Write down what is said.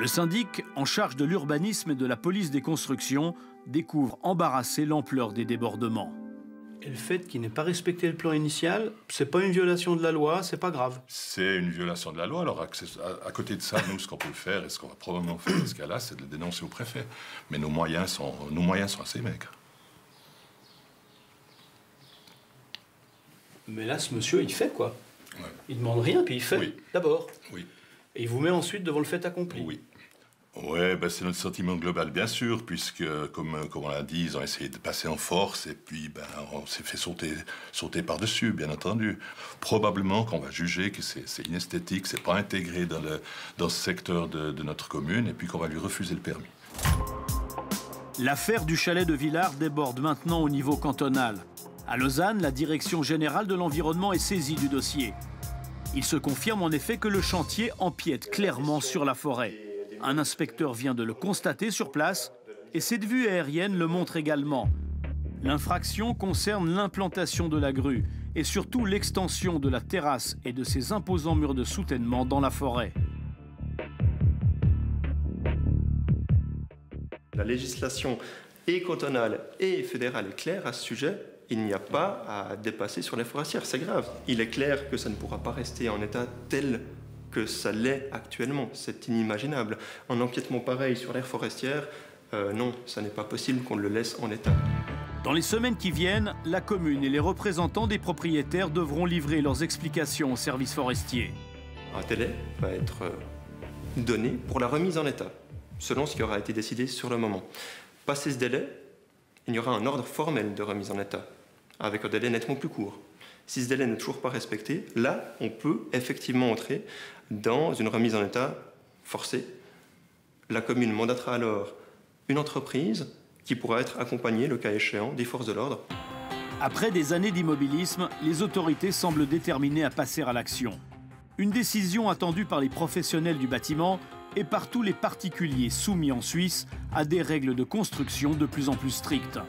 Le syndic, en charge de l'urbanisme et de la police des constructions, découvre embarrassé l'ampleur des débordements. Et le fait qu'il n'ait pas respecté le plan initial, c'est pas une violation de la loi, c'est pas grave. C'est une violation de la loi. Alors, à côté de ça, nous, ce qu'on peut faire, et ce qu'on va probablement faire dans ce cas-là, c'est de le dénoncer au préfet. Mais nos moyens sont assez maigres. Mais là, ce monsieur, il fait quoi? Ouais. Il demande rien, puis il fait Oui. d'abord. Oui. Et il vous met ensuite devant le fait accompli. Oui. Ouais, ben c'est notre sentiment global, bien sûr, puisque, comme on l'a dit, ils ont essayé de passer en force, et puis on s'est fait sauter par-dessus, bien entendu. Probablement qu'on va juger que c'est inesthétique, c'est pas intégré dans ce secteur de notre commune, et puis qu'on va lui refuser le permis. L'affaire du chalet de Villars déborde maintenant au niveau cantonal. À Lausanne, la Direction générale de l'environnement est saisie du dossier. Il se confirme en effet que le chantier empiète clairement sur la forêt. Un inspecteur vient de le constater sur place et cette vue aérienne le montre également. L'infraction concerne l'implantation de la grue et surtout l'extension de la terrasse et de ses imposants murs de soutènement dans la forêt. La législation et cantonale et fédérale est claire à ce sujet. Il n'y a pas à dépasser sur les forestières, c'est grave. Il est clair que ça ne pourra pas rester en état tel que ça l'est actuellement. C'est inimaginable. Un empiètement pareil sur l'aire forestière, non, ça n'est pas possible qu'on le laisse en état. Dans les semaines qui viennent, la commune et les représentants des propriétaires devront livrer leurs explications aux services forestiers. Un délai va être donné pour la remise en état, selon ce qui aura été décidé sur le moment. Passé ce délai, il y aura un ordre formel de remise en état, avec un délai nettement plus court. Si ce délai n'est toujours pas respecté, là, on peut effectivement entrer dans une remise en état forcée. La commune mandatera alors une entreprise qui pourra être accompagnée, le cas échéant, des forces de l'ordre. Après des années d'immobilisme, les autorités semblent déterminées à passer à l'action. Une décision attendue par les professionnels du bâtiment et par tous les particuliers soumis en Suisse à des règles de construction de plus en plus strictes.